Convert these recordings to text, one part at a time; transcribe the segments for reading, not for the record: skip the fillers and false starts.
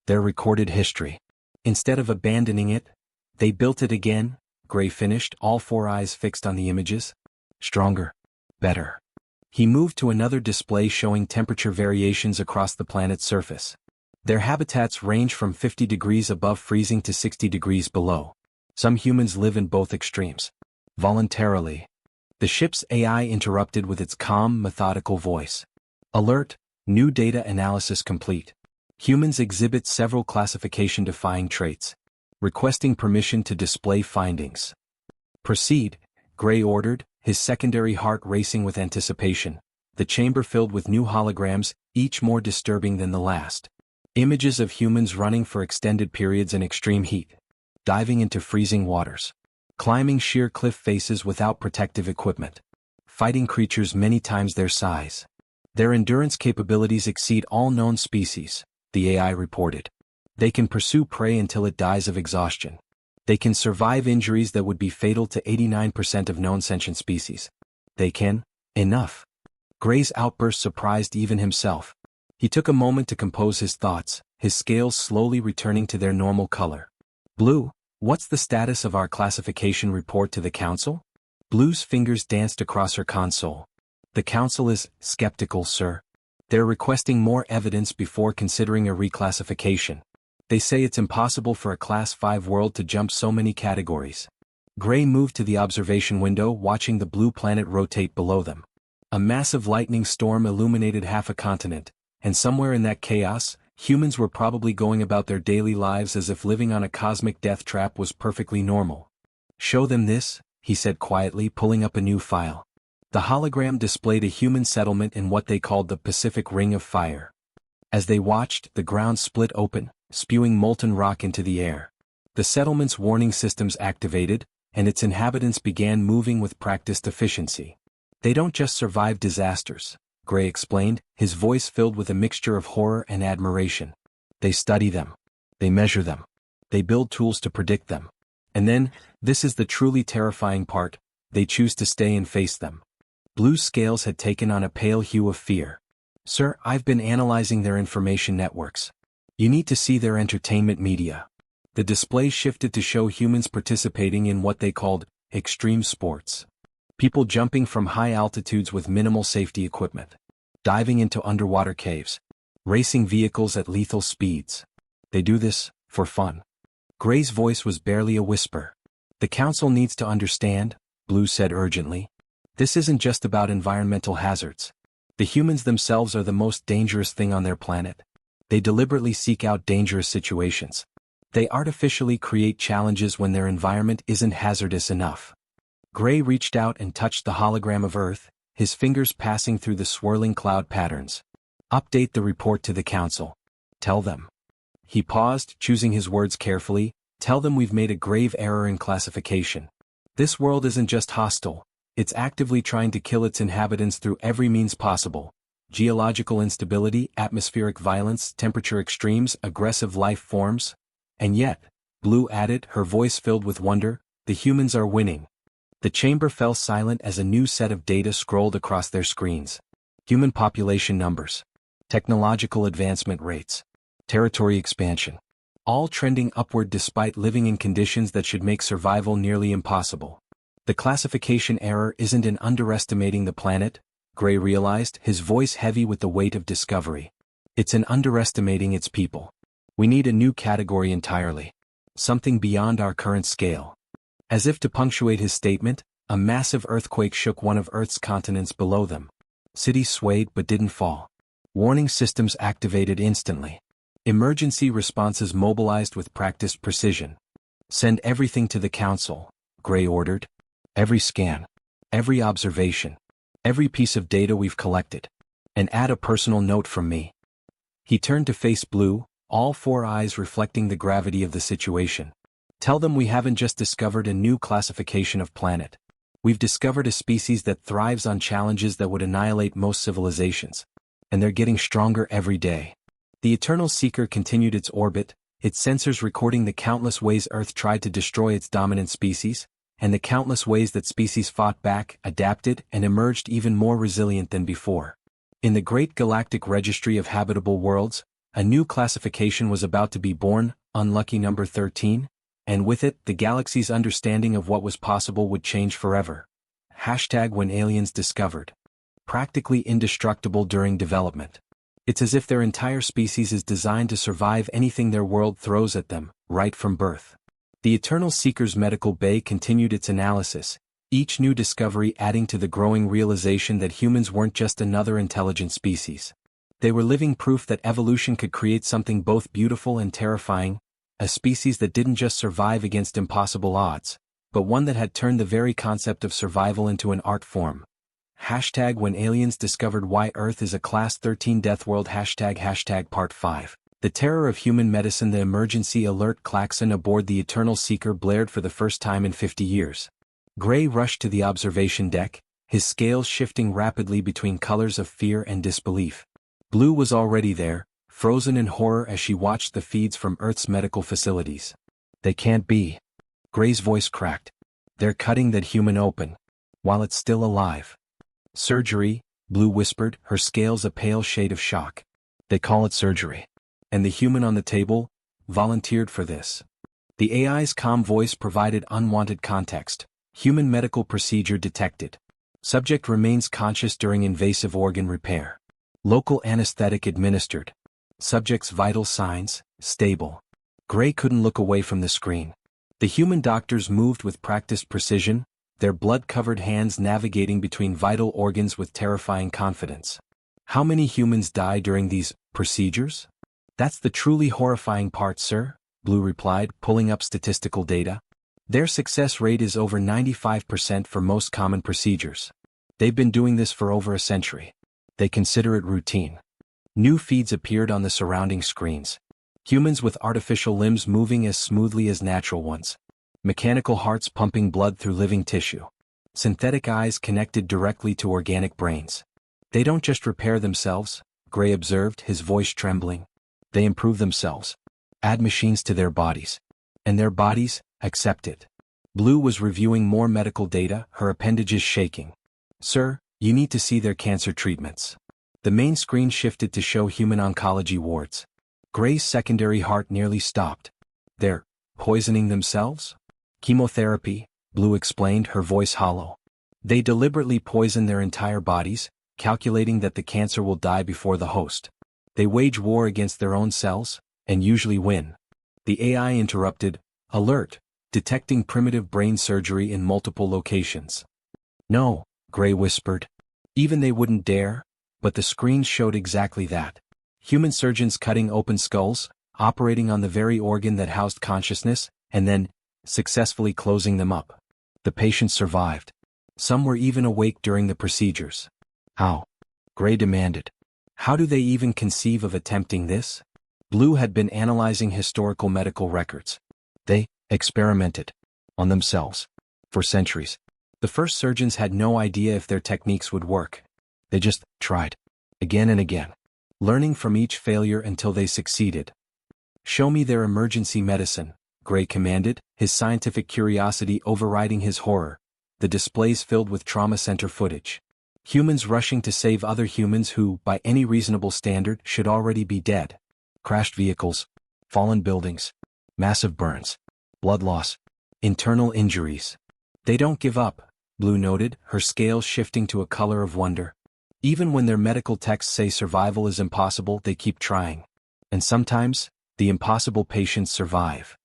their recorded history. Instead of abandoning it, they built it again, Gray finished, all four eyes fixed on the images. Stronger. Better. He moved to another display showing temperature variations across the planet's surface. Their habitats range from 50 degrees above freezing to 60 degrees below. Some humans live in both extremes. Voluntarily. The ship's AI interrupted with its calm, methodical voice. Alert, new data analysis complete. Humans exhibit several classification-defying traits. Requesting permission to display findings. Proceed, Gray ordered, his secondary heart racing with anticipation. The chamber filled with new holograms, each more disturbing than the last. Images of humans running for extended periods in extreme heat. Diving into freezing waters. Climbing sheer cliff faces without protective equipment. Fighting creatures many times their size. Their endurance capabilities exceed all known species, the AI reported. They can pursue prey until it dies of exhaustion. They can survive injuries that would be fatal to 89% of known sentient species. They can. Enough. Gray's outburst surprised even himself. He took a moment to compose his thoughts, his scales slowly returning to their normal color. Blue, what's the status of our classification report to the Council? Blue's fingers danced across her console. The Council is skeptical, sir. They're requesting more evidence before considering a reclassification. They say it's impossible for a Class 5 world to jump so many categories. Gray moved to the observation window, watching the blue planet rotate below them. A massive lightning storm illuminated half a continent, and somewhere in that chaos, humans were probably going about their daily lives as if living on a cosmic death trap was perfectly normal. Show them this, he said quietly, pulling up a new file. The hologram displayed a human settlement in what they called the Pacific Ring of Fire. As they watched, the ground split open, spewing molten rock into the air. The settlement's warning systems activated, and its inhabitants began moving with practiced efficiency. They don't just survive disasters, Gray explained, his voice filled with a mixture of horror and admiration. They study them. They measure them. They build tools to predict them. And then, this is the truly terrifying part, they choose to stay and face them. Blue's scales had taken on a pale hue of fear. Sir, I've been analyzing their information networks. You need to see their entertainment media. The display shifted to show humans participating in what they called extreme sports. People jumping from high altitudes with minimal safety equipment. Diving into underwater caves. Racing vehicles at lethal speeds. They do this for fun. Gray's voice was barely a whisper. The Council needs to understand, Blue said urgently. This isn't just about environmental hazards. The humans themselves are the most dangerous thing on their planet. They deliberately seek out dangerous situations. They artificially create challenges when their environment isn't hazardous enough. Gray reached out and touched the hologram of Earth, his fingers passing through the swirling cloud patterns. Update the report to the Council. Tell them. He paused, choosing his words carefully. Tell them we've made a grave error in classification. This world isn't just hostile. It's actively trying to kill its inhabitants through every means possible. Geological instability, atmospheric violence, temperature extremes, aggressive life forms. And yet, Blue added, her voice filled with wonder, the humans are winning. The chamber fell silent as a new set of data scrolled across their screens. Human population numbers. Technological advancement rates. Territory expansion. All trending upward despite living in conditions that should make survival nearly impossible. The classification error isn't in underestimating the planet, Gray realized, his voice heavy with the weight of discovery. It's in underestimating its people. We need a new category entirely. Something beyond our current scale. As if to punctuate his statement, a massive earthquake shook one of Earth's continents below them. Cities swayed but didn't fall. Warning systems activated instantly. Emergency responses mobilized with practiced precision. Send everything to the Council, Gray ordered. Every scan. Every observation. Every piece of data we've collected. And add a personal note from me. He turned to face Blue, all four eyes reflecting the gravity of the situation. Tell them we haven't just discovered a new classification of planet. We've discovered a species that thrives on challenges that would annihilate most civilizations. And they're getting stronger every day. The Eternal Seeker continued its orbit, its sensors recording the countless ways Earth tried to destroy its dominant species, and the countless ways that species fought back, adapted, and emerged even more resilient than before. In the Great Galactic Registry of Habitable Worlds, A new classification was about to be born, unlucky number 13, and with it, the galaxy's understanding of what was possible would change forever. Hashtag when aliens discovered. Practically indestructible during development. It's as if their entire species is designed to survive anything their world throws at them, right from birth. The Eternal Seeker's medical bay continued its analysis, each new discovery adding to the growing realization that humans weren't just another intelligent species. They were living proof that evolution could create something both beautiful and terrifying, a species that didn't just survive against impossible odds, but one that had turned the very concept of survival into an art form. Hashtag when aliens discovered why Earth is a Class 13 Deathworld hashtag Part 5. The terror of human medicine. The emergency alert klaxon aboard the Eternal Seeker blared for the first time in 50 years. Gray rushed to the observation deck, his scales shifting rapidly between colors of fear and disbelief. Blue was already there, frozen in horror as she watched the feeds from Earth's medical facilities. They can't be. Gray's voice cracked. They're cutting that human open, while it's still alive. Surgery, Blue whispered, her scales a pale shade of shock. They call it surgery. And the human on the table volunteered for this. The AI's calm voice provided unwanted context. Human medical procedure detected. Subject remains conscious during invasive organ repair. Local anesthetic administered. Subject's vital signs, stable. Gray couldn't look away from the screen. The human doctors moved with practiced precision, their blood-covered hands navigating between vital organs with terrifying confidence. How many humans die during these procedures? That's the truly horrifying part, sir, Blue replied, pulling up statistical data. Their success rate is over 95% for most common procedures. They've been doing this for over a century. They consider it routine. New feeds appeared on the surrounding screens. Humans with artificial limbs moving as smoothly as natural ones. Mechanical hearts pumping blood through living tissue. Synthetic eyes connected directly to organic brains. They don't just repair themselves, Gray observed, his voice trembling. They improve themselves. Add machines to their bodies. And their bodies accept it. Blue was reviewing more medical data, her appendages shaking. Sir, you need to see their cancer treatments. The main screen shifted to show human oncology wards. Gray's secondary heart nearly stopped. They're poisoning themselves? Chemotherapy, Blue explained, her voice hollow. They deliberately poison their entire bodies, calculating that the cancer will die before the host. They wage war against their own cells, and usually win. The AI interrupted, alert, detecting primitive brain surgery in multiple locations. No, Gray whispered. Even they wouldn't dare, but the screen showed exactly that. Human surgeons cutting open skulls, operating on the very organ that housed consciousness, and then successfully closing them up. The patients survived. Some were even awake during the procedures. How? Gray demanded. How do they even conceive of attempting this? Blue had been analyzing historical medical records. They experimented on themselves for centuries. The first surgeons had no idea if their techniques would work. They just tried again and again, learning from each failure until they succeeded. Show me their emergency medicine, Gray commanded, his scientific curiosity overriding his horror. The displays filled with trauma center footage. Humans rushing to save other humans who, by any reasonable standard, should already be dead. Crashed vehicles, fallen buildings, massive burns, blood loss, internal injuries. They don't give up, Blue noted, her scales shifting to a color of wonder. Even when their medical texts say survival is impossible, they keep trying. And sometimes, the impossible patients survive.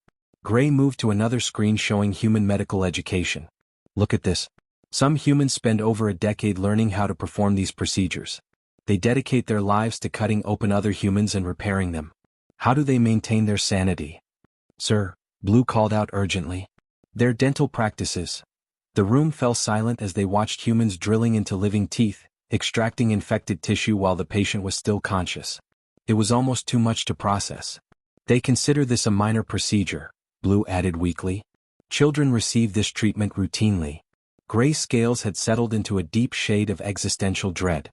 Gray moved to another screen showing human medical education. Look at this. Some humans spend over a decade learning how to perform these procedures. They dedicate their lives to cutting open other humans and repairing them. How do they maintain their sanity? Sir, Blue called out urgently. Their dental practices. The room fell silent as they watched humans drilling into living teeth, extracting infected tissue while the patient was still conscious. It was almost too much to process. They consider this a minor procedure, Blue added weakly. Children receive this treatment routinely. Gray scales had settled into a deep shade of existential dread.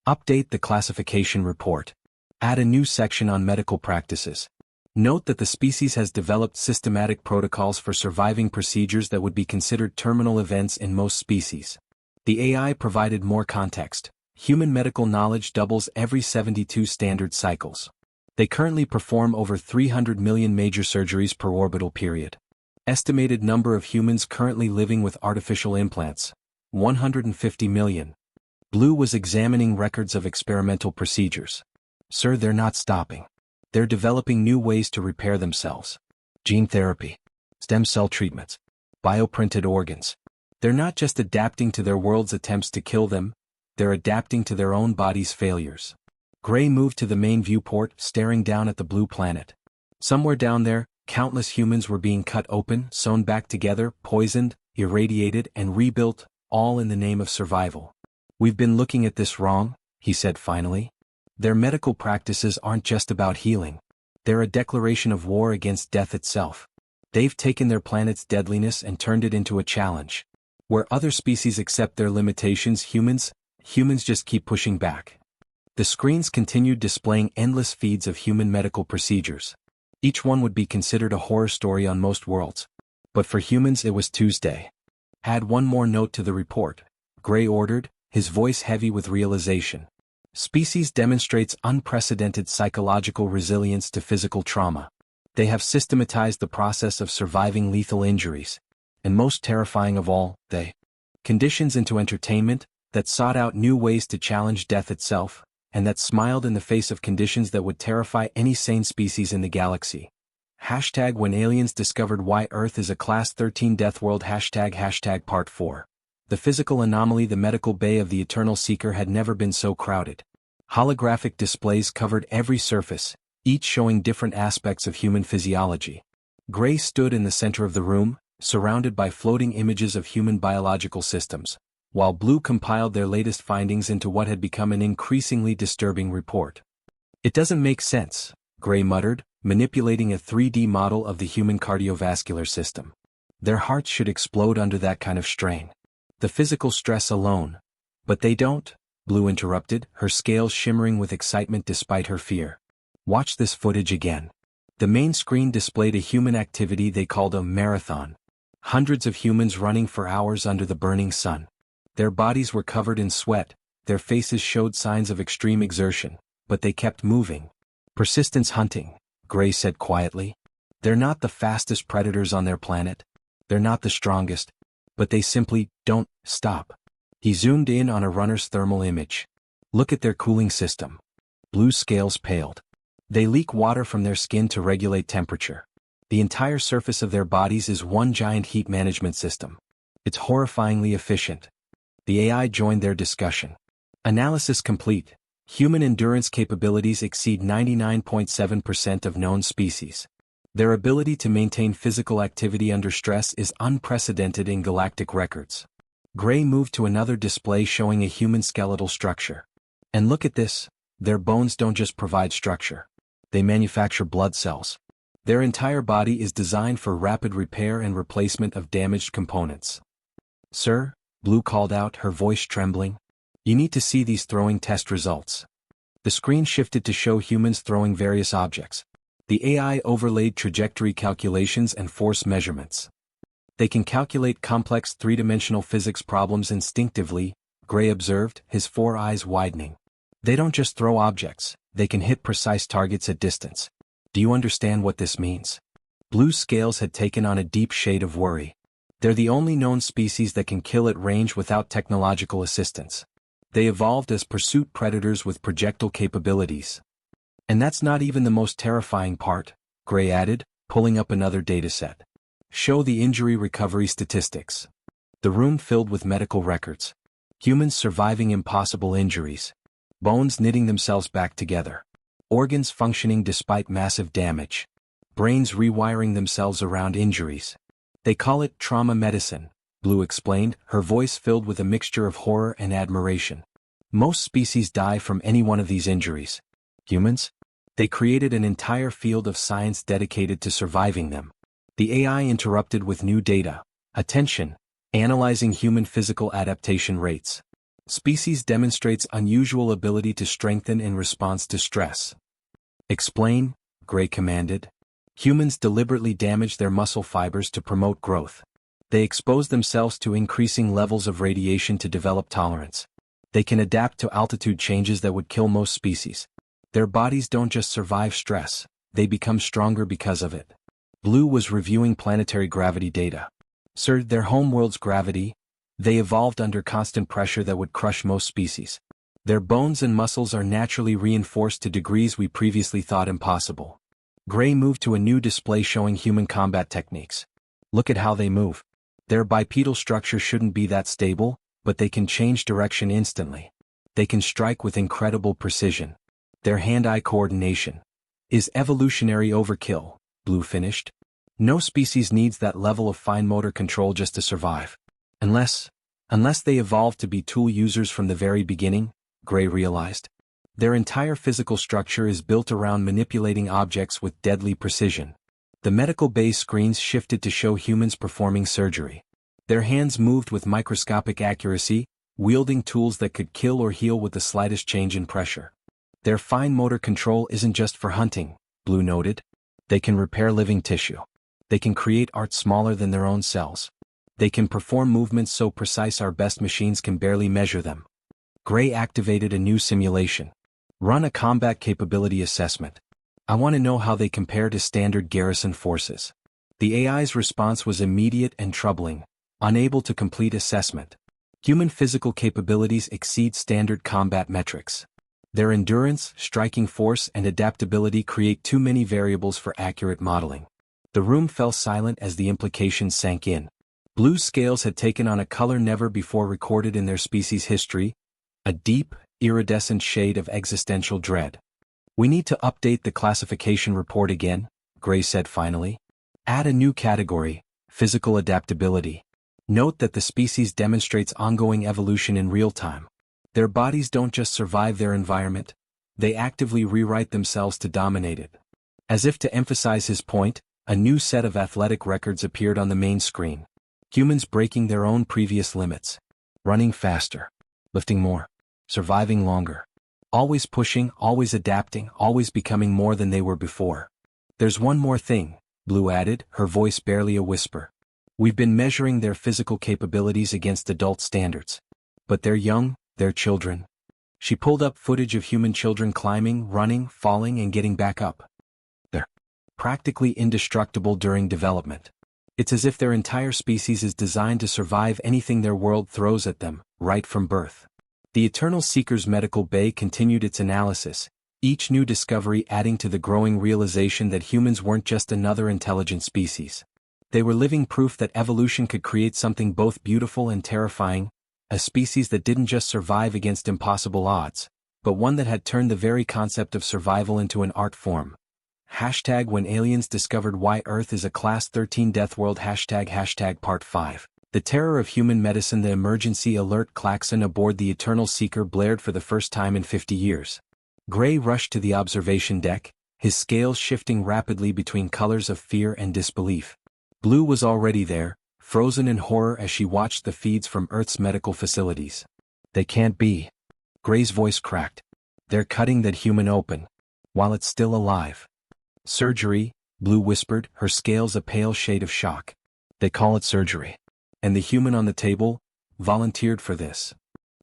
Update the classification report. Add a new section on medical practices. Note that the species has developed systematic protocols for surviving procedures that would be considered terminal events in most species. The AI provided more context. Human medical knowledge doubles every 72 standard cycles. They currently perform over 300 million major surgeries per orbital period. Estimated number of humans currently living with artificial implants, 150 million. Blue was examining records of experimental procedures. Sir, they're not stopping. They're developing new ways to repair themselves. Gene therapy, stem cell treatments, bioprinted organs. They're not just adapting to their world's attempts to kill them, they're adapting to their own body's failures. Gray moved to the main viewport, staring down at the blue planet. Somewhere down there, countless humans were being cut open, sewn back together, poisoned, irradiated, and rebuilt, all in the name of survival. We've been looking at this wrong, he said finally. Their medical practices aren't just about healing. They're a declaration of war against death itself. They've taken their planet's deadliness and turned it into a challenge. Where other species accept their limitations, humans just keep pushing back. The screens continued displaying endless feeds of human medical procedures. Each one would be considered a horror story on most worlds. But for humans it was Tuesday. Add one more note to the report, Gray ordered, his voice heavy with realization. Species demonstrates unprecedented psychological resilience to physical trauma. They have systematized the process of surviving lethal injuries. And most terrifying of all, they conditions into entertainment that sought out new ways to challenge death itself, and that smiled in the face of conditions that would terrify any sane species in the galaxy. Hashtag when aliens discovered why Earth is a Class 13 death world. Hashtag Part 4. The physical anomaly. The medical bay of the Eternal Seeker had never been so crowded. Holographic displays covered every surface, each showing different aspects of human physiology. Gray stood in the center of the room, surrounded by floating images of human biological systems, while Blue compiled their latest findings into what had become an increasingly disturbing report. It doesn't make sense, Gray muttered, manipulating a 3D model of the human cardiovascular system. Their hearts should explode under that kind of strain. The physical stress alone. But they don't, Blue interrupted, her scales shimmering with excitement despite her fear. Watch this footage again. The main screen displayed a human activity they called a marathon. Hundreds of humans running for hours under the burning sun. Their bodies were covered in sweat, their faces showed signs of extreme exertion, but they kept moving. Persistence hunting, Gray said quietly. They're not the fastest predators on their planet. They're not the strongest. But they simply don't stop. He zoomed in on a runner's thermal image. Look at their cooling system. Blue's scales paled. They leak water from their skin to regulate temperature. The entire surface of their bodies is one giant heat management system. It's horrifyingly efficient. The AI joined their discussion. Analysis complete. Human endurance capabilities exceed 99.7% of known species. Their ability to maintain physical activity under stress is unprecedented in galactic records. Gray moved to another display showing a human skeletal structure. And look at this, their bones don't just provide structure. They manufacture blood cells. Their entire body is designed for rapid repair and replacement of damaged components. Sir, Blue called out, her voice trembling. You need to see these throwing test results. The screen shifted to show humans throwing various objects. The AI overlaid trajectory calculations and force measurements. They can calculate complex three-dimensional physics problems instinctively, Gray observed, his four eyes widening. They don't just throw objects, they can hit precise targets at distance. Do you understand what this means? Blue's scales had taken on a deep shade of worry. They're the only known species that can kill at range without technological assistance. They evolved as pursuit predators with projectile capabilities. And that's not even the most terrifying part, Gray added, pulling up another dataset. Show the injury recovery statistics. The room filled with medical records. Humans surviving impossible injuries. Bones knitting themselves back together. Organs functioning despite massive damage. Brains rewiring themselves around injuries. They call it trauma medicine, Blue explained, her voice filled with a mixture of horror and admiration. Most species die from any one of these injuries. Humans? They created an entire field of science dedicated to surviving them. The AI interrupted with new data. Attention. Analyzing human physical adaptation rates. Species demonstrates unusual ability to strengthen in response to stress. Explain, Gray commanded. Humans deliberately damage their muscle fibers to promote growth. They expose themselves to increasing levels of radiation to develop tolerance. They can adapt to altitude changes that would kill most species. Their bodies don't just survive stress, they become stronger because of it. Blue was reviewing planetary gravity data. Sir, their homeworld's gravity, they evolved under constant pressure that would crush most species. Their bones and muscles are naturally reinforced to degrees we previously thought impossible. Gray moved to a new display showing human combat techniques. Look at how they move. Their bipedal structure shouldn't be that stable, but they can change direction instantly. They can strike with incredible precision. Their hand-eye coordination is evolutionary overkill, Blue finished. No species needs that level of fine motor control just to survive. Unless they evolved to be tool users from the very beginning, Gray realized. Their entire physical structure is built around manipulating objects with deadly precision. The medical bay screens shifted to show humans performing surgery. Their hands moved with microscopic accuracy, wielding tools that could kill or heal with the slightest change in pressure. Their fine motor control isn't just for hunting, Blue noted. They can repair living tissue. They can create art smaller than their own cells. They can perform movements so precise our best machines can barely measure them. Gray activated a new simulation. Run a combat capability assessment. I want to know how they compare to standard garrison forces. The AI's response was immediate and troubling, unable to complete assessment. Human physical capabilities exceed standard combat metrics. Their endurance, striking force, and adaptability create too many variables for accurate modeling. The room fell silent as the implications sank in. Blue's scales had taken on a color never before recorded in their species' history, a deep, iridescent shade of existential dread. We need to update the classification report again, Gray said finally. Add a new category, physical adaptability. Note that the species demonstrates ongoing evolution in real time. Their bodies don't just survive their environment, they actively rewrite themselves to dominate it. As if to emphasize his point, a new set of athletic records appeared on the main screen. Humans breaking their own previous limits. Running faster. Lifting more. Surviving longer. Always pushing, always adapting, always becoming more than they were before. There's one more thing, Blue added, her voice barely a whisper. We've been measuring their physical capabilities against adult standards. But they're young, they're children. She pulled up footage of human children climbing, running, falling, and getting back up. They're practically indestructible during development. It's as if their entire species is designed to survive anything their world throws at them, right from birth. The Eternal Seeker's medical bay continued its analysis, each new discovery adding to the growing realization that humans weren't just another intelligent species. They were living proof that evolution could create something both beautiful and terrifying, a species that didn't just survive against impossible odds, but one that had turned the very concept of survival into an art form. When aliens discovered why Earth is a Class 13 Deathworld ## Part 5. The terror of human medicine. The emergency alert klaxon aboard the Eternal Seeker blared for the first time in 50 years. Gray rushed to the observation deck, his scales shifting rapidly between colors of fear and disbelief. Blue was already there, frozen in horror as she watched the feeds from Earth's medical facilities. They can't be. Gray's voice cracked. They're cutting that human open, while it's still alive. Surgery, Blue whispered, her scales a pale shade of shock. They call it surgery. And the human on the table volunteered for this.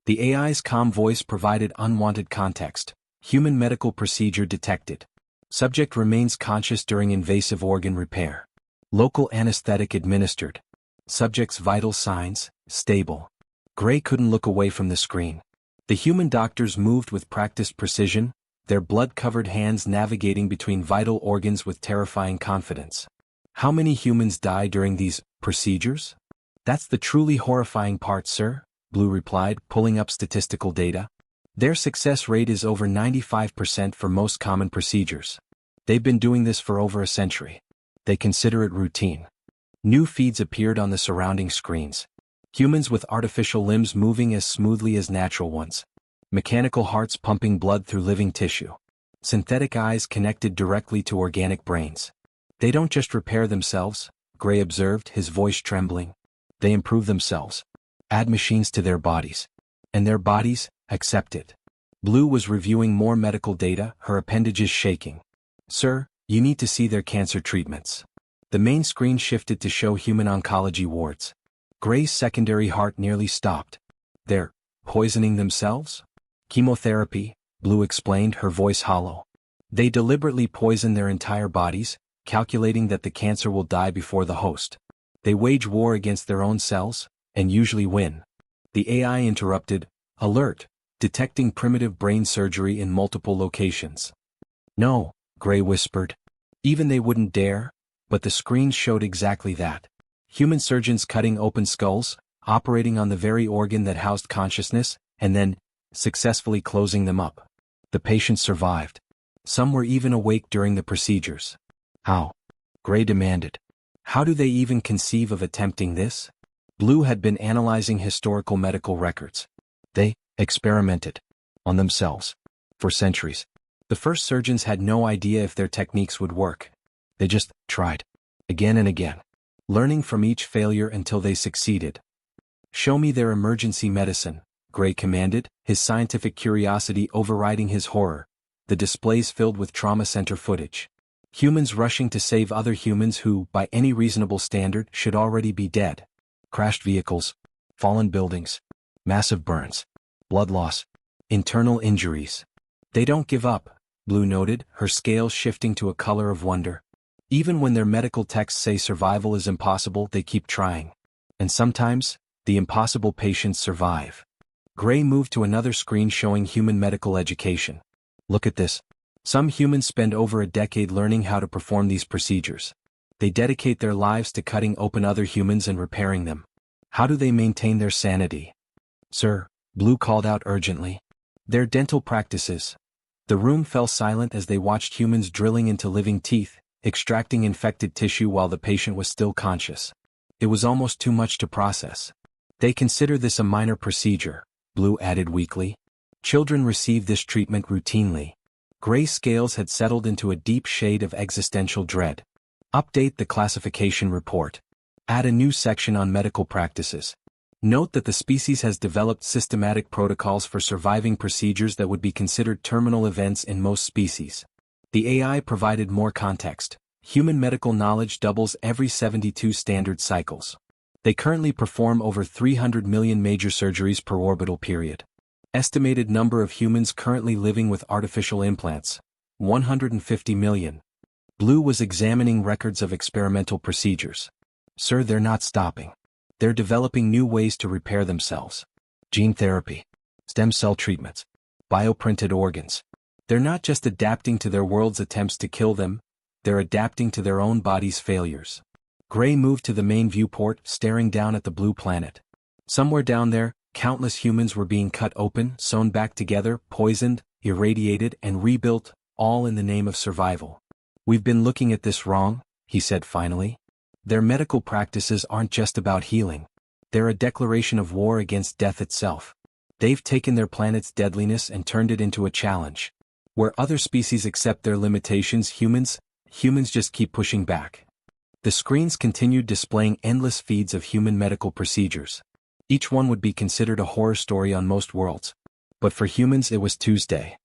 The AI's calm voice provided unwanted context. Human medical procedure detected. Subject remains conscious during invasive organ repair. Local anesthetic administered. Subject's vital signs, stable. Gray couldn't look away from the screen. The human doctors moved with practiced precision, their blood-covered hands navigating between vital organs with terrifying confidence. How many humans die during these procedures? That's the truly horrifying part, sir, Blue replied, pulling up statistical data. Their success rate is over 95% for most common procedures. They've been doing this for over a century. They consider it routine. New feeds appeared on the surrounding screens. Humans with artificial limbs moving as smoothly as natural ones. Mechanical hearts pumping blood through living tissue. Synthetic eyes connected directly to organic brains. They don't just repair themselves, Gray observed, his voice trembling. They improve themselves. Add machines to their bodies. And their bodies accept it. Blue was reviewing more medical data, her appendages shaking. Sir, you need to see their cancer treatments. The main screen shifted to show human oncology wards. Gray's secondary heart nearly stopped. They're poisoning themselves? Chemotherapy, Blue explained, her voice hollow. They deliberately poison their entire bodies, calculating that the cancer will die before the host. They wage war against their own cells, and usually win. The AI interrupted, alert, detecting primitive brain surgery in multiple locations. No, Gray whispered. Even they wouldn't dare, but the screen showed exactly that. Human surgeons cutting open skulls, operating on the very organ that housed consciousness, and then successfully closing them up. The patients survived. Some were even awake during the procedures. How? Gray demanded. How do they even conceive of attempting this? Blue had been analyzing historical medical records. They experimented on themselves for centuries. The first surgeons had no idea if their techniques would work. They just tried again and again, learning from each failure until they succeeded. Show me their emergency medicine, Gray commanded, his scientific curiosity overriding his horror. The displays filled with trauma center footage. Humans rushing to save other humans who, by any reasonable standard, should already be dead. Crashed vehicles, fallen buildings, massive burns, blood loss, internal injuries. They don't give up, Blue noted, her scales shifting to a color of wonder. Even when their medical texts say survival is impossible, they keep trying. And sometimes, the impossible patients survive. Gray moved to another screen showing human medical education. Look at this. Some humans spend over a decade learning how to perform these procedures. They dedicate their lives to cutting open other humans and repairing them. How do they maintain their sanity? Sir, Blue called out urgently. Their dental practices. The room fell silent as they watched humans drilling into living teeth, extracting infected tissue while the patient was still conscious. It was almost too much to process. They consider this a minor procedure, Blue added weakly. Children receive this treatment routinely. Gray's scales had settled into a deep shade of existential dread. Update the classification report. Add a new section on medical practices. Note that the species has developed systematic protocols for surviving procedures that would be considered terminal events in most species. The AI provided more context. Human medical knowledge doubles every 72 standard cycles. They currently perform over 300 million major surgeries per orbital period. Estimated number of humans currently living with artificial implants, 150 million. Blue was examining records of experimental procedures. Sir, they're not stopping. They're developing new ways to repair themselves. Gene therapy, stem cell treatments, bioprinted organs. They're not just adapting to their world's attempts to kill them, they're adapting to their own body's failures. Gray moved to the main viewport, staring down at the blue planet. Somewhere down there, countless humans were being cut open, sewn back together, poisoned, irradiated, and rebuilt, all in the name of survival. We've been looking at this wrong, he said finally. Their medical practices aren't just about healing. They're a declaration of war against death itself. They've taken their planet's deadliness and turned it into a challenge. Where other species accept their limitations, humans just keep pushing back. The screens continued displaying endless feeds of human medical procedures. Each one would be considered a horror story on most worlds. But for humans it was Tuesday.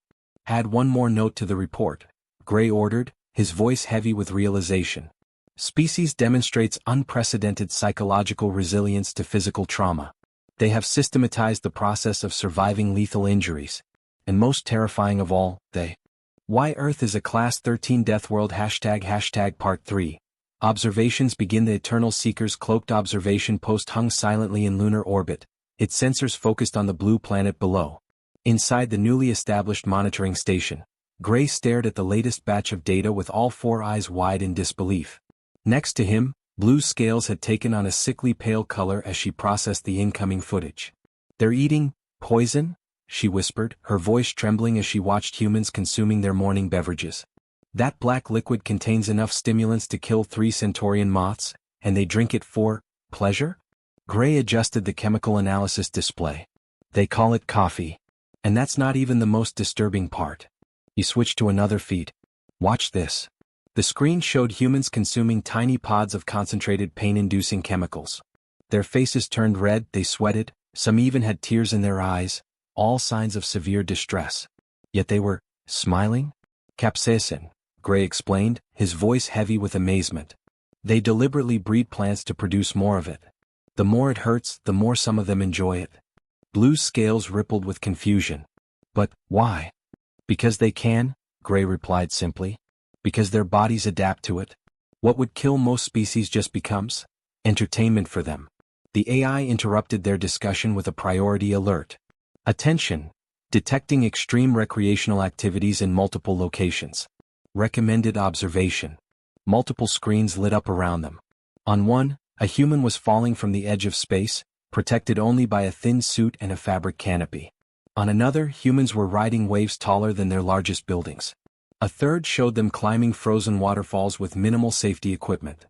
Add one more note to the report, Gray ordered, his voice heavy with realization. Species demonstrates unprecedented psychological resilience to physical trauma. They have systematized the process of surviving lethal injuries. And most terrifying of all, Why Earth is a Class 13 Deathworld ## Part 3. Observations begin. The Eternal Seeker's cloaked observation post hung silently in lunar orbit, its sensors focused on the blue planet below. Inside the newly established monitoring station, Gray stared at the latest batch of data with all four eyes wide in disbelief. Next to him, Blue's scales had taken on a sickly pale color as she processed the incoming footage. They're eating poison? She whispered, her voice trembling as she watched humans consuming their morning beverages. That black liquid contains enough stimulants to kill 3 Centaurian moths, and they drink it for pleasure? Gray adjusted the chemical analysis display. They call it coffee. And that's not even the most disturbing part. He switched to another feed. Watch this. The screen showed humans consuming tiny pods of concentrated pain-inducing chemicals. Their faces turned red, they sweated, some even had tears in their eyes, all signs of severe distress. Yet they were smiling? Capsaicin, Gray explained, his voice heavy with amazement. They deliberately breed plants to produce more of it. The more it hurts, the more some of them enjoy it. Blue's scales rippled with confusion. But why? Because they can, Gray replied simply. Because their bodies adapt to it. What would kill most species just becomes entertainment for them. The AI interrupted their discussion with a priority alert. Attention! Detecting extreme recreational activities in multiple locations. Recommended observation. Multiple screens lit up around them. On one, a human was falling from the edge of space, protected only by a thin suit and a fabric canopy. On another, humans were riding waves taller than their largest buildings. A third showed them climbing frozen waterfalls with minimal safety equipment.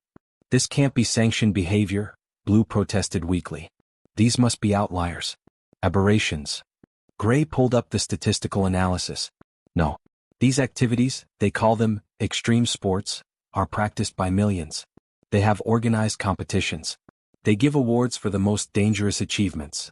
This can't be sanctioned behavior, Blue protested weakly. These must be outliers. Aberrations. Gray pulled up the statistical analysis. No. These activities, they call them extreme sports, are practiced by millions. They have organized competitions. They give awards for the most dangerous achievements.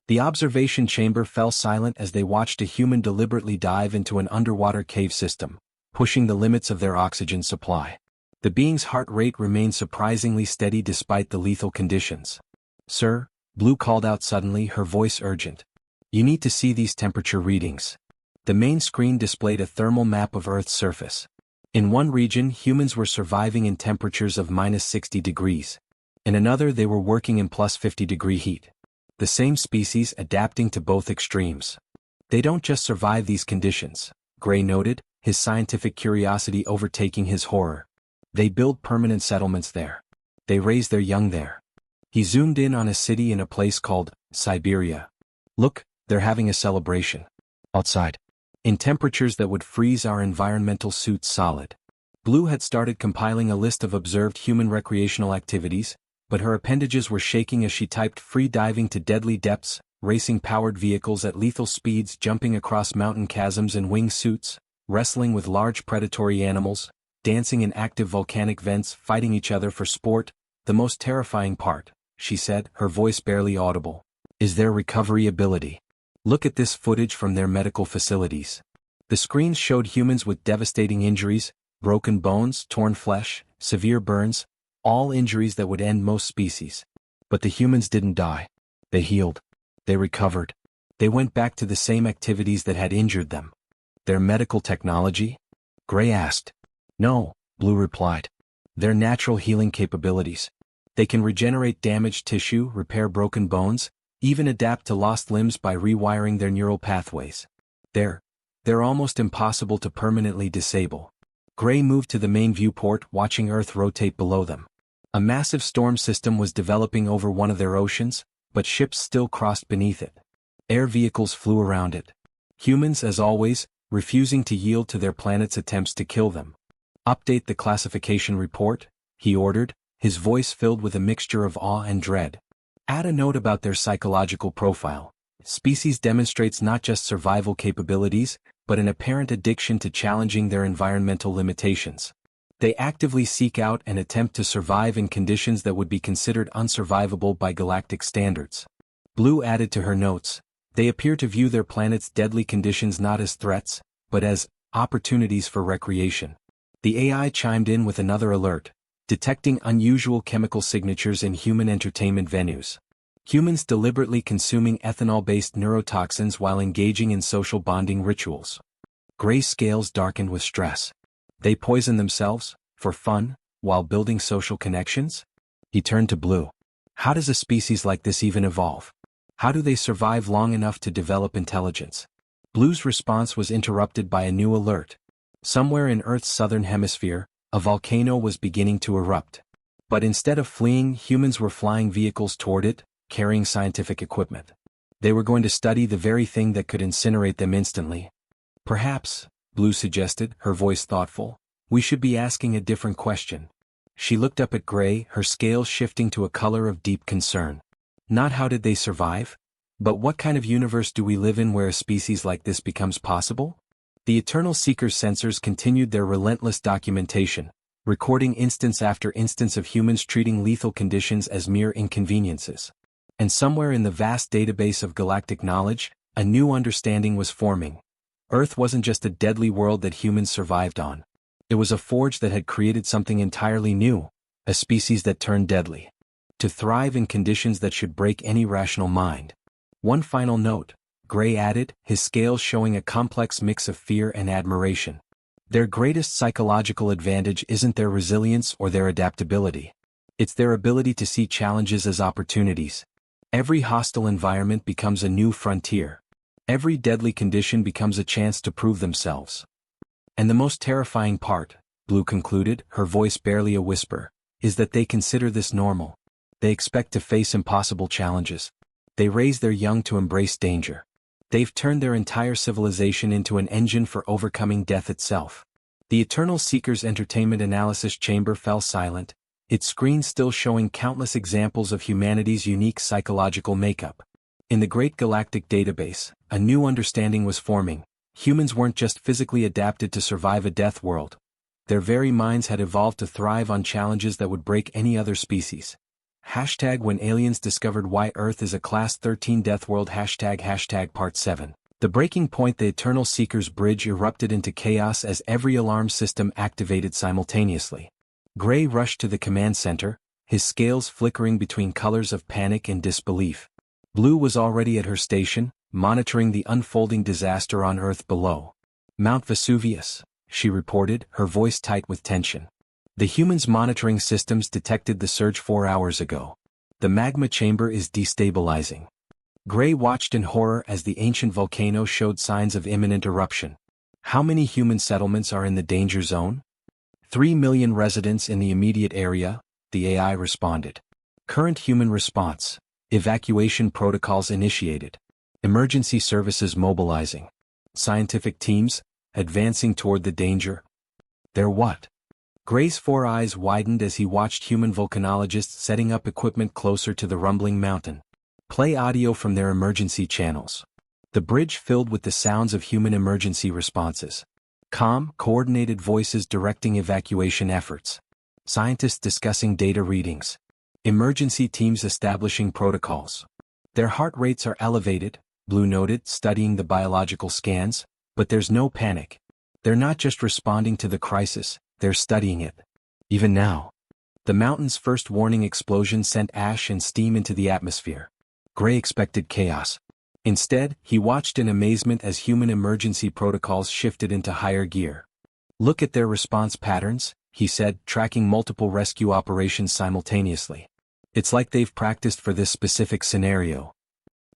The observation chamber fell silent as they watched a human deliberately dive into an underwater cave system, pushing the limits of their oxygen supply. The being's heart rate remained surprisingly steady despite the lethal conditions. Sir, Blue called out suddenly, her voice urgent. You need to see these temperature readings. The main screen displayed a thermal map of Earth's surface. In one region, humans were surviving in temperatures of -60 degrees. In another, they were working in +50-degree heat. The same species adapting to both extremes. They don't just survive these conditions, Gray noted, his scientific curiosity overtaking his horror. They build permanent settlements there. They raise their young there. He zoomed in on a city in a place called Siberia. Look, they're having a celebration. Outside. In temperatures that would freeze our environmental suits solid. Blue had started compiling a list of observed human recreational activities, but her appendages were shaking as she typed free diving to deadly depths, racing powered vehicles at lethal speeds, jumping across mountain chasms in wingsuits, wrestling with large predatory animals, dancing in active volcanic vents, fighting each other for sport. The most terrifying part, she said, her voice barely audible, is their recovery ability. Look at this footage from their medical facilities. The screens showed humans with devastating injuries, broken bones, torn flesh, severe burns, all injuries that would end most species. But the humans didn't die. They healed. They recovered. They went back to the same activities that had injured them. Their medical technology? Gray asked. No, Blue replied. Their natural healing capabilities. They can regenerate damaged tissue, repair broken bones, even adapt to lost limbs by rewiring their neural pathways. They're almost impossible to permanently disable. Gray moved to the main viewport, watching Earth rotate below them. A massive storm system was developing over one of their oceans, but ships still crossed beneath it. Air vehicles flew around it. Humans, as always, refusing to yield to their planet's attempts to kill them. Update the classification report, he ordered, his voice filled with a mixture of awe and dread. Add a note about their psychological profile. Species demonstrates not just survival capabilities, but an apparent addiction to challenging their environmental limitations. They actively seek out and attempt to survive in conditions that would be considered unsurvivable by galactic standards. Blue added to her notes, they appear to view their planet's deadly conditions not as threats, but as opportunities for recreation. The AI chimed in with another alert, detecting unusual chemical signatures in human entertainment venues. Humans deliberately consuming ethanol-based neurotoxins while engaging in social bonding rituals. Gray's scales darkened with stress. They poison themselves, for fun, while building social connections? He turned to Blue. How does a species like this even evolve? How do they survive long enough to develop intelligence? Blue's response was interrupted by a new alert. Somewhere in Earth's southern hemisphere, a volcano was beginning to erupt. But instead of fleeing, humans were flying vehicles toward it, carrying scientific equipment. They were going to study the very thing that could incinerate them instantly. Perhaps, Blue suggested, her voice thoughtful, we should be asking a different question. She looked up at Gray, her scales shifting to a color of deep concern. Not how did they survive? But what kind of universe do we live in where a species like this becomes possible? The Eternal Seeker's sensors continued their relentless documentation, recording instance after instance of humans treating lethal conditions as mere inconveniences. And somewhere in the vast database of galactic knowledge, a new understanding was forming. Earth wasn't just a deadly world that humans survived on. It was a forge that had created something entirely new, a species that turned deadly. To thrive in conditions that should break any rational mind. One final note, Gray added, his scales showing a complex mix of fear and admiration. Their greatest psychological advantage isn't their resilience or their adaptability. It's their ability to see challenges as opportunities. Every hostile environment becomes a new frontier. Every deadly condition becomes a chance to prove themselves. And the most terrifying part, Blue concluded, her voice barely a whisper, is that they consider this normal. They expect to face impossible challenges. They raise their young to embrace danger. They've turned their entire civilization into an engine for overcoming death itself. The Eternal Seeker's entertainment analysis chamber fell silent, its screen still showing countless examples of humanity's unique psychological makeup. In the Great Galactic Database, a new understanding was forming. Humans weren't just physically adapted to survive a death world. Their very minds had evolved to thrive on challenges that would break any other species. When aliens discovered why Earth is a Class 13 death world. Part 7. The breaking point. The Eternal Seeker's bridge erupted into chaos as every alarm system activated simultaneously. Gray rushed to the command center, his scales flickering between colors of panic and disbelief. Blue was already at her station, monitoring the unfolding disaster on Earth below. Mount Vesuvius, she reported, her voice tight with tension. The humans' monitoring systems detected the surge 4 hours ago. The magma chamber is destabilizing. Gray watched in horror as the ancient volcano showed signs of imminent eruption. How many human settlements are in the danger zone? 3 million residents in the immediate area, the AI responded. Current human response: evacuation protocols initiated. Emergency services mobilizing. Scientific teams advancing toward the danger. They're what? Gray's 4 eyes widened as he watched human volcanologists setting up equipment closer to the rumbling mountain. Play audio from their emergency channels. The bridge filled with the sounds of human emergency responses. Calm, coordinated voices directing evacuation efforts. Scientists discussing data readings. Emergency teams establishing protocols. Their heart rates are elevated, Blue noted, studying the biological scans, but there's no panic. They're not just responding to the crisis, they're studying it. Even now. The mountain's first warning explosion sent ash and steam into the atmosphere. Gray expected chaos. Instead, he watched in amazement as human emergency protocols shifted into higher gear. Look at their response patterns, he said, tracking multiple rescue operations simultaneously. It's like they've practiced for this specific scenario.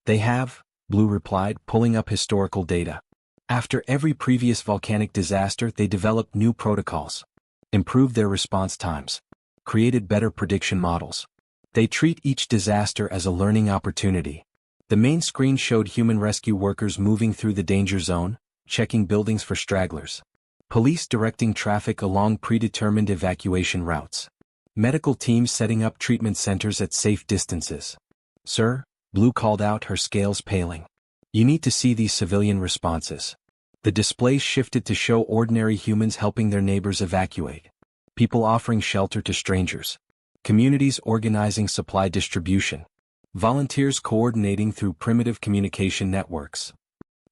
They have, Blue replied, pulling up historical data. After every previous volcanic disaster, they developed new protocols, improved their response times, created better prediction models. They treat each disaster as a learning opportunity. The main screen showed human rescue workers moving through the danger zone, checking buildings for stragglers. Police directing traffic along predetermined evacuation routes. Medical teams setting up treatment centers at safe distances. Sir, Blue called out, her scales paling. You need to see these civilian responses. The display shifted to show ordinary humans helping their neighbors evacuate. People offering shelter to strangers. Communities organizing supply distribution. Volunteers coordinating through primitive communication networks.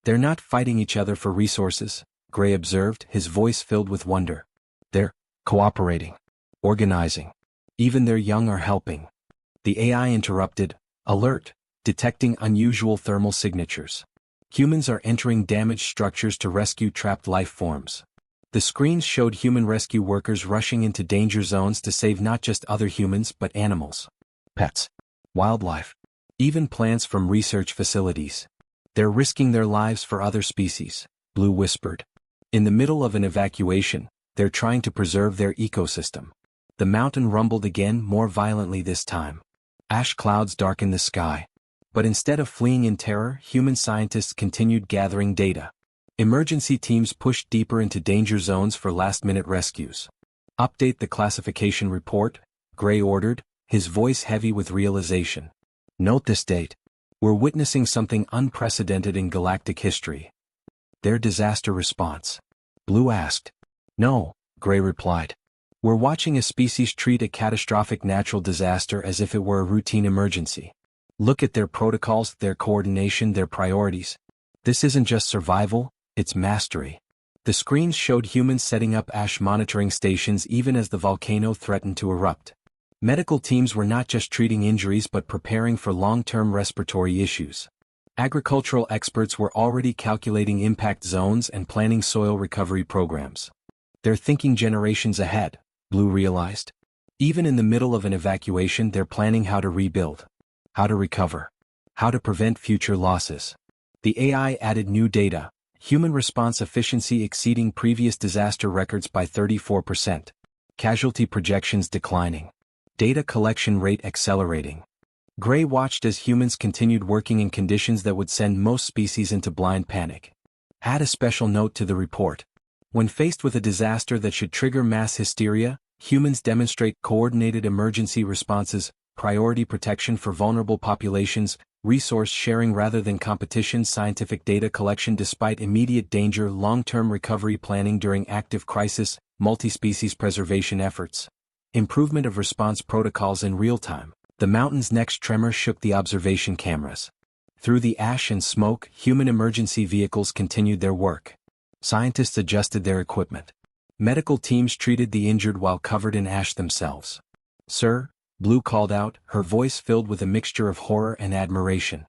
They're not fighting each other for resources, Gray observed, his voice filled with wonder. They're cooperating, organizing. Even their young are helping. The AI interrupted, alert, detecting unusual thermal signatures. Humans are entering damaged structures to rescue trapped life forms. The screens showed human rescue workers rushing into danger zones to save not just other humans but animals, pets, wildlife, even plants from research facilities. They're risking their lives for other species, Blue whispered. In the middle of an evacuation, they're trying to preserve their ecosystem. The mountain rumbled again, more violently this time. Ash clouds darkened the sky. But instead of fleeing in terror, human scientists continued gathering data. Emergency teams pushed deeper into danger zones for last-minute rescues. Update the classification report, Gray ordered, his voice heavy with realization. Note this date. We're witnessing something unprecedented in galactic history. Their disaster response. Blue asked. No, Gray replied. We're watching a species treat a catastrophic natural disaster as if it were a routine emergency. Look at their protocols, their coordination, their priorities. This isn't just survival, it's mastery. The screens showed humans setting up ash monitoring stations even as the volcano threatened to erupt. Medical teams were not just treating injuries but preparing for long-term respiratory issues. Agricultural experts were already calculating impact zones and planning soil recovery programs. They're thinking generations ahead, Blue realized. Even in the middle of an evacuation, they're planning how to rebuild, how to recover, how to prevent future losses. The AI added new data, human response efficiency exceeding previous disaster records by 34%, casualty projections declining, data collection rate accelerating. Gray watched as humans continued working in conditions that would send most species into blind panic. Add a special note to the report. When faced with a disaster that should trigger mass hysteria, humans demonstrate coordinated emergency responses, priority protection for vulnerable populations, resource sharing rather than competition, scientific data collection despite immediate danger, long-term recovery planning during active crisis, multi-species preservation efforts. Improvement of response protocols in real time. The mountain's next tremor shook the observation cameras. Through the ash and smoke, human emergency vehicles continued their work. Scientists adjusted their equipment. Medical teams treated the injured while covered in ash themselves. "Sir," Blue called out, her voice filled with a mixture of horror and admiration.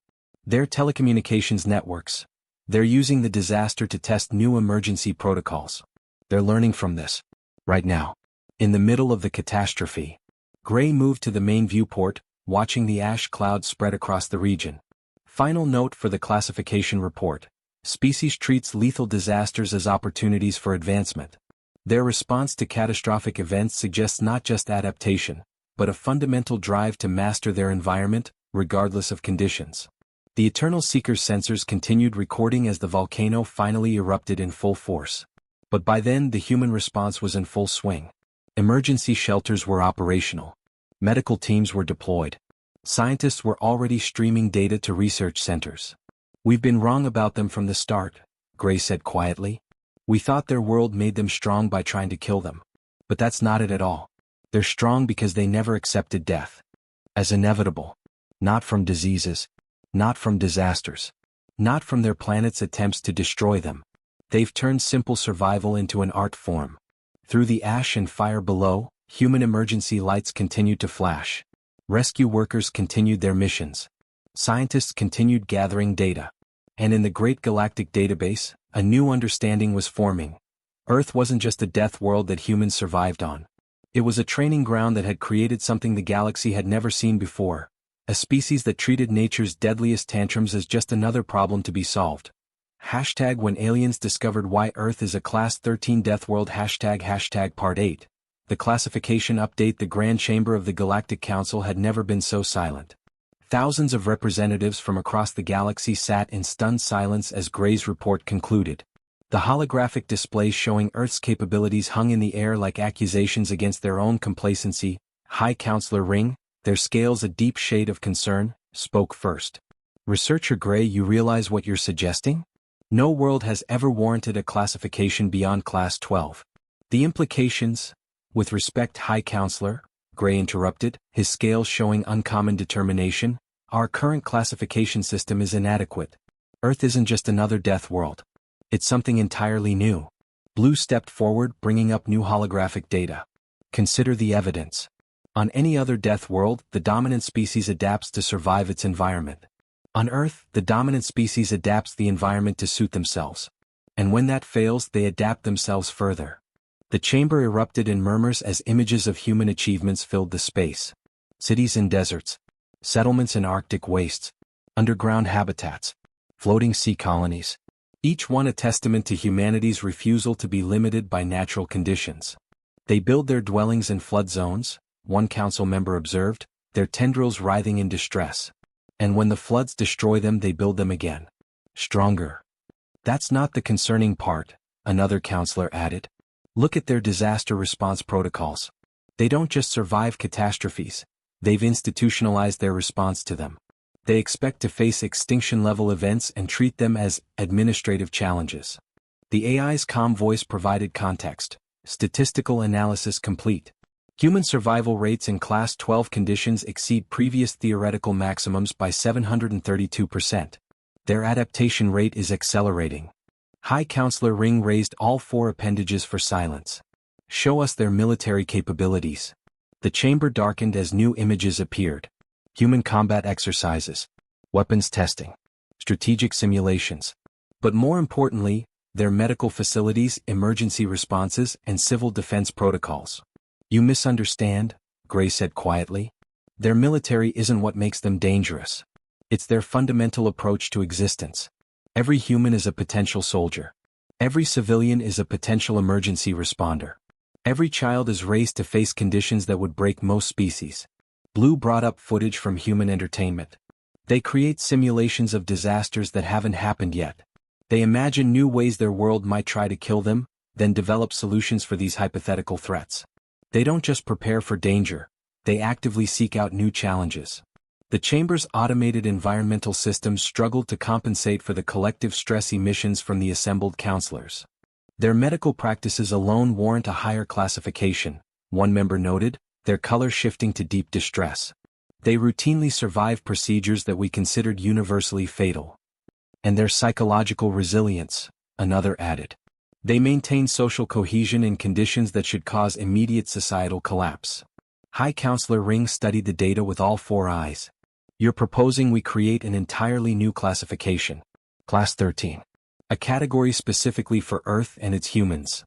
"They're telecommunications networks. They're using the disaster to test new emergency protocols. They're learning from this. Right now." In the middle of the catastrophe, Gray moved to the main viewport, watching the ash cloud spread across the region. Final note for the classification report. Species treats lethal disasters as opportunities for advancement. Their response to catastrophic events suggests not just adaptation, but a fundamental drive to master their environment, regardless of conditions. The Eternal Seeker's sensors continued recording as the volcano finally erupted in full force. But by then the human response was in full swing. Emergency shelters were operational. Medical teams were deployed. Scientists were already streaming data to research centers. "We've been wrong about them from the start," Gray said quietly. "We thought their world made them strong by trying to kill them. But that's not it at all. They're strong because they never accepted death as inevitable. Not from diseases. Not from disasters. Not from their planet's attempts to destroy them. They've turned simple survival into an art form." Through the ash and fire below, human emergency lights continued to flash. Rescue workers continued their missions. Scientists continued gathering data. And in the Great Galactic Database, a new understanding was forming. Earth wasn't just a death world that humans survived on. It was a training ground that had created something the galaxy had never seen before, a species that treated nature's deadliest tantrums as just another problem to be solved. Hashtag when aliens discovered why Earth is a Class 13 death world. Hashtag Part 8. The classification update. The Grand Chamber of the Galactic Council had never been so silent. Thousands of representatives from across the galaxy sat in stunned silence as Gray's report concluded. The holographic displays showing Earth's capabilities hung in the air like accusations against their own complacency. High Counselor Ring, their scales a deep shade of concern, spoke first. "Researcher Gray, you realize what you're suggesting? No world has ever warranted a classification beyond Class 12. The implications..." "With respect, High Counselor," Gray interrupted, his scales showing uncommon determination, "our current classification system is inadequate. Earth isn't just another death world. It's something entirely new." Blue stepped forward, bringing up new holographic data. "Consider the evidence. On any other death world, the dominant species adapts to survive its environment. On Earth, the dominant species adapts the environment to suit themselves. And when that fails, they adapt themselves further." The chamber erupted in murmurs as images of human achievements filled the space. Cities in deserts, settlements in Arctic wastes, underground habitats, floating sea colonies. Each one a testament to humanity's refusal to be limited by natural conditions. "They build their dwellings in flood zones," one council member observed, "their tendrils writhing in distress. And when the floods destroy them, they build them again. Stronger." "That's not the concerning part," another counselor added. "Look at their disaster response protocols. They don't just survive catastrophes, they've institutionalized their response to them. They expect to face extinction-level events and treat them as administrative challenges." The AI's calm voice provided context. Statistical analysis complete. Human survival rates in Class 12 conditions exceed previous theoretical maximums by 732%. Their adaptation rate is accelerating. High Counselor Ring raised all four appendages for silence. "Show us their military capabilities." The chamber darkened as new images appeared. Human combat exercises. Weapons testing. strategic simulations. But more importantly, their medical facilities, emergency responses, and civil defense protocols. You misunderstand, Gray said quietly. Their military isn't what makes them dangerous. It's their fundamental approach to existence. Every human is a potential soldier. Every civilian is a potential emergency responder. Every child is raised to face conditions that would break most species. Blue brought up footage from Human Entertainment. They create simulations of disasters that haven't happened yet. They imagine new ways their world might try to kill them, then develop solutions for these hypothetical threats. They don't just prepare for danger, they actively seek out new challenges. The Chamber's automated environmental systems struggled to compensate for the collective stress emissions from the assembled counselors. Their medical practices alone warrant a higher classification, one member noted, their color shifting to deep distress. They routinely survive procedures that we considered universally fatal. And their psychological resilience, another added. They maintain social cohesion in conditions that should cause immediate societal collapse. High Counselor Ring studied the data with all four eyes. You're proposing we create an entirely new classification. Class 13. A category specifically for Earth and its humans.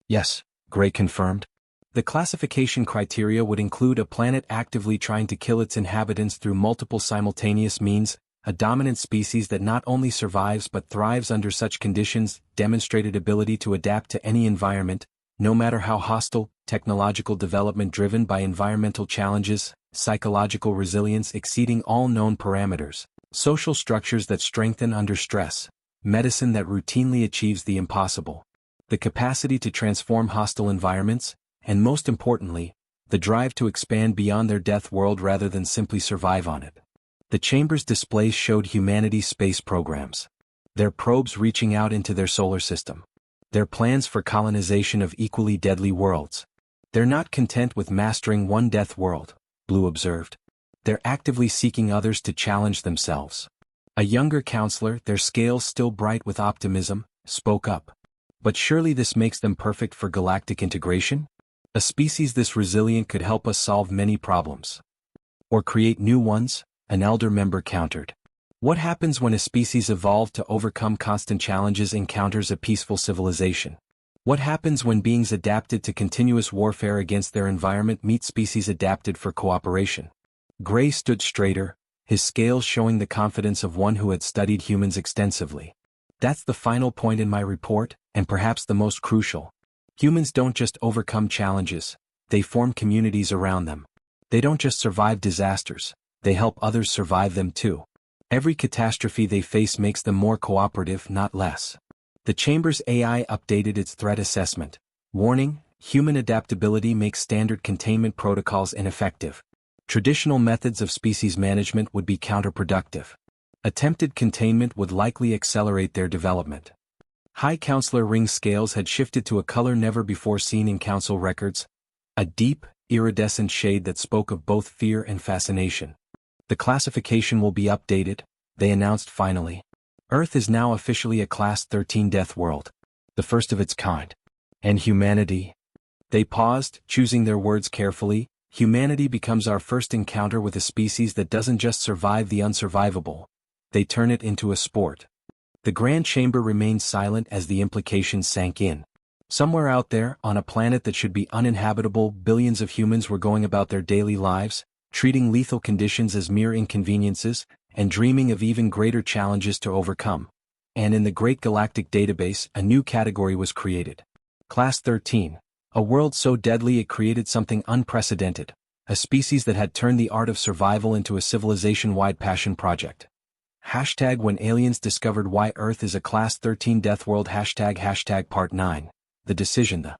Yes, Gray confirmed. The classification criteria would include a planet actively trying to kill its inhabitants through multiple simultaneous means, a dominant species that not only survives but thrives under such conditions, demonstrated ability to adapt to any environment, no matter how hostile, technological development driven by environmental challenges, psychological resilience exceeding all known parameters, social structures that strengthen under stress, medicine that routinely achieves the impossible, the capacity to transform hostile environments, and most importantly, the drive to expand beyond their death world rather than simply survive on it. The Chamber's displays showed humanity's space programs. Their probes reaching out into their solar system. Their plans for colonization of equally deadly worlds. They're not content with mastering one death world, Blue observed. They're actively seeking others to challenge themselves. A younger counselor, their scales still bright with optimism, spoke up. But surely this makes them perfect for galactic integration? A species this resilient could help us solve many problems. Or create new ones? An elder member countered. What happens when a species evolved to overcome constant challenges encounters a peaceful civilization? What happens when beings adapted to continuous warfare against their environment meet species adapted for cooperation? Gray stood straighter, his scales showing the confidence of one who had studied humans extensively. That's the final point in my report, and perhaps the most crucial. Humans don't just overcome challenges, they form communities around them. They don't just survive disasters, they help others survive them too. Every catastrophe they face makes them more cooperative, not less. The Chamber's AI updated its threat assessment. Warning, human adaptability makes standard containment protocols ineffective. Traditional methods of species management would be counterproductive. Attempted containment would likely accelerate their development. High Counselor Ring scales had shifted to a color never before seen in council records, a deep, iridescent shade that spoke of both fear and fascination. The classification will be updated, they announced finally. Earth is now officially a Class 13 death world, the first of its kind. And humanity? They paused, choosing their words carefully. Humanity becomes our first encounter with a species that doesn't just survive the unsurvivable, they turn it into a sport. The Grand Chamber remained silent as the implications sank in. Somewhere out there, on a planet that should be uninhabitable, billions of humans were going about their daily lives, treating lethal conditions as mere inconveniences, and dreaming of even greater challenges to overcome. And in the Great Galactic Database, a new category was created. Class 13. A world so deadly it created something unprecedented. A species that had turned the art of survival into a civilization-wide passion project. Hashtag when aliens discovered why Earth is a Class 13 death world. Hashtag Part 9. The decision. The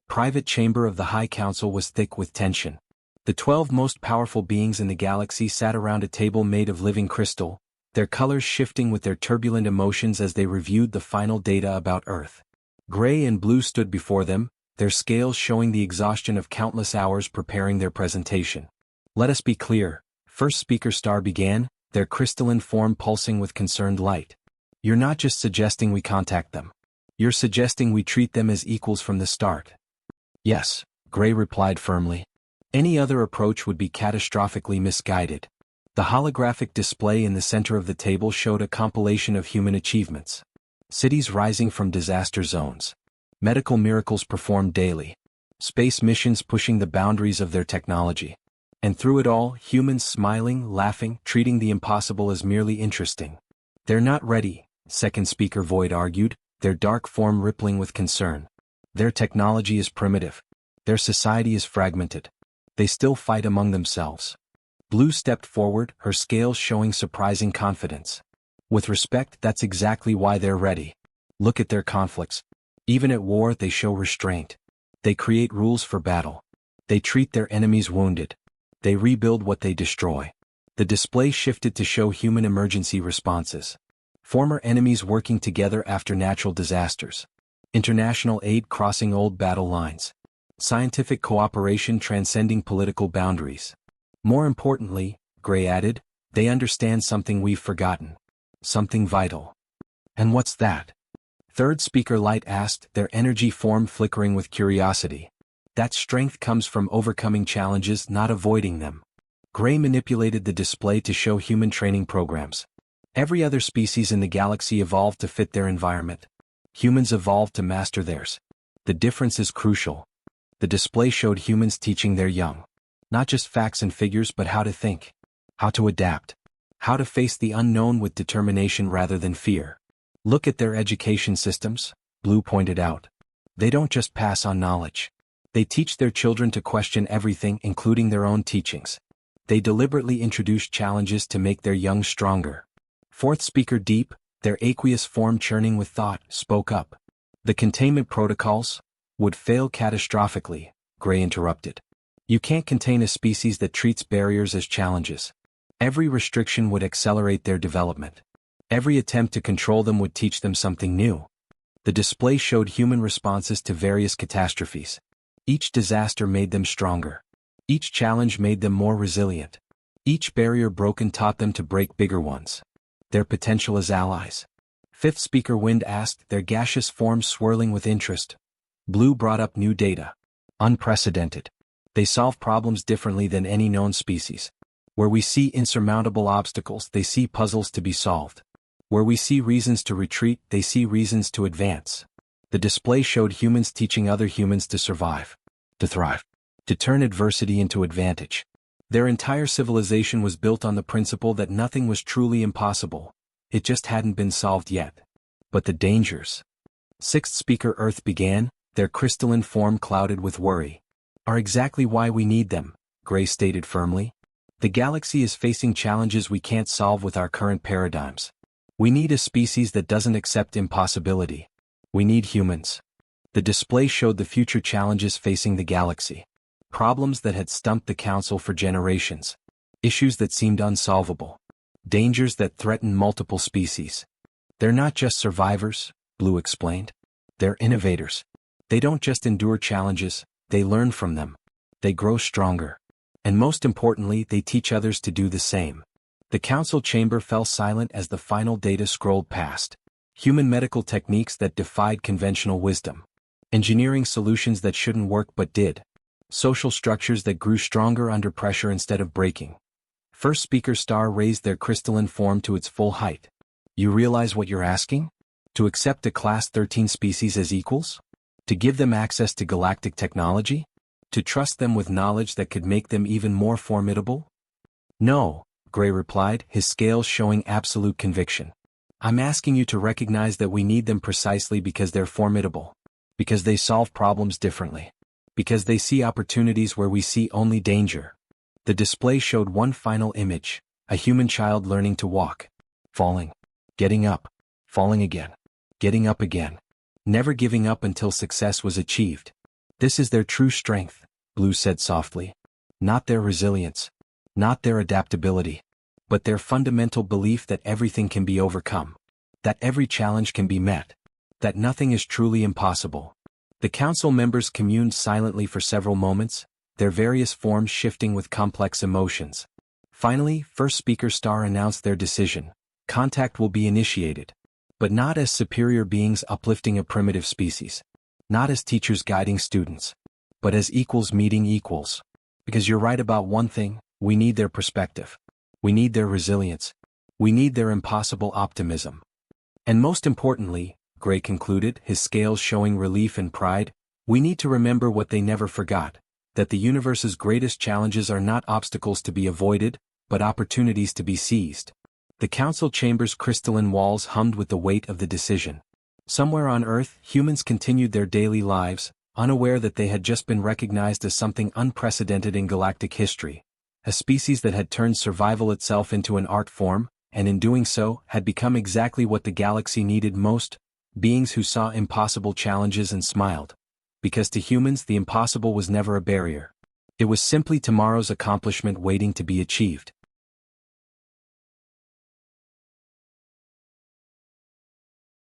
private chamber of the High Council was thick with tension. The 12 most powerful beings in the galaxy sat around a table made of living crystal, their colors shifting with their turbulent emotions as they reviewed the final data about Earth. Gray and Blue stood before them, their scales showing the exhaustion of countless hours preparing their presentation. Let us be clear, first speaker Star began, their crystalline form pulsing with concerned light. You're not just suggesting we contact them. You're suggesting we treat them as equals from the start. Yes, Gray replied firmly. Any other approach would be catastrophically misguided. The holographic display in the center of the table showed a compilation of human achievements. Cities rising from disaster zones. Medical miracles performed daily. Space missions pushing the boundaries of their technology. And through it all, humans smiling, laughing, treating the impossible as merely interesting. They're not ready, second speaker Void argued, their dark form rippling with concern. Their technology is primitive. Their society is fragmented. They still fight among themselves. Blue stepped forward, her scales showing surprising confidence. With respect, that's exactly why they're ready. Look at their conflicts. Even at war, they show restraint. They create rules for battle. They treat their enemies wounded. They rebuild what they destroy. The display shifted to show human emergency responses. Former enemies working together after natural disasters. International aid crossing old battle lines. Scientific cooperation transcending political boundaries. More importantly, Gray added, they understand something we've forgotten. Something vital. And what's that? Third speaker Light asked, their energy form flickering with curiosity. That strength comes from overcoming challenges, not avoiding them. Gray manipulated the display to show human training programs. Every other species in the galaxy evolved to fit their environment. Humans evolved to master theirs. The difference is crucial. The display showed humans teaching their young. Not just facts and figures but how to think. How to adapt. How to face the unknown with determination rather than fear. Look at their education systems, Blue pointed out. They don't just pass on knowledge. They teach their children to question everything, including their own teachings. They deliberately introduce challenges to make their young stronger. Fourth speaker Deep, their aqueous form churning with thought, spoke up. The containment protocols would fail catastrophically, Gray interrupted. You can't contain a species that treats barriers as challenges. Every restriction would accelerate their development. Every attempt to control them would teach them something new. The display showed human responses to various catastrophes. Each disaster made them stronger. Each challenge made them more resilient. Each barrier broken taught them to break bigger ones. Their potential as allies. Fifth speaker Wind asked, their gaseous forms swirling with interest. Blue brought up new data. Unprecedented. They solve problems differently than any known species. Where we see insurmountable obstacles, they see puzzles to be solved. Where we see reasons to retreat, they see reasons to advance. The display showed humans teaching other humans to survive, to thrive, to turn adversity into advantage. Their entire civilization was built on the principle that nothing was truly impossible. It just hadn't been solved yet. But the dangers. Sixth speaker Earth began, their crystalline form clouded with worry. Are exactly why we need them, Gray stated firmly. The galaxy is facing challenges we can't solve with our current paradigms. We need a species that doesn't accept impossibility. We need humans. The display showed the future challenges facing the galaxy. Problems that had stumped the Council for generations. Issues that seemed unsolvable. Dangers that threatened multiple species. They're not just survivors, Blue explained. They're innovators. They don't just endure challenges, they learn from them. They grow stronger. And most importantly, they teach others to do the same. The council chamber fell silent as the final data scrolled past. Human medical techniques that defied conventional wisdom. Engineering solutions that shouldn't work but did. Social structures that grew stronger under pressure instead of breaking. First speaker Star raised their crystalline form to its full height. You realize what you're asking? To accept a Class 13 species as equals? To give them access to galactic technology? To trust them with knowledge that could make them even more formidable? No, Gray replied, his scales showing absolute conviction. I'm asking you to recognize that we need them precisely because they're formidable. Because they solve problems differently. Because they see opportunities where we see only danger. The display showed one final image, a human child learning to walk. Falling. Getting up. Falling again. Getting up again. Never giving up until success was achieved. This is their true strength, Blue said softly. Not their resilience. Not their adaptability. But their fundamental belief that everything can be overcome. That every challenge can be met. That nothing is truly impossible. The council members communed silently for several moments, their various forms shifting with complex emotions. Finally, first speaker Star announced their decision. Contact will be initiated. But not as superior beings uplifting a primitive species. Not as teachers guiding students. But as equals meeting equals. Because you're right about one thing, we need their perspective. We need their resilience. We need their impossible optimism. And most importantly, Gray concluded, his scales showing relief and pride, we need to remember what they never forgot, that the universe's greatest challenges are not obstacles to be avoided, but opportunities to be seized. The council chamber's crystalline walls hummed with the weight of the decision. Somewhere on Earth, humans continued their daily lives, unaware that they had just been recognized as something unprecedented in galactic history, a species that had turned survival itself into an art form, and in doing so, had become exactly what the galaxy needed most, beings who saw impossible challenges and smiled. Because to humans the impossible was never a barrier. It was simply tomorrow's accomplishment waiting to be achieved.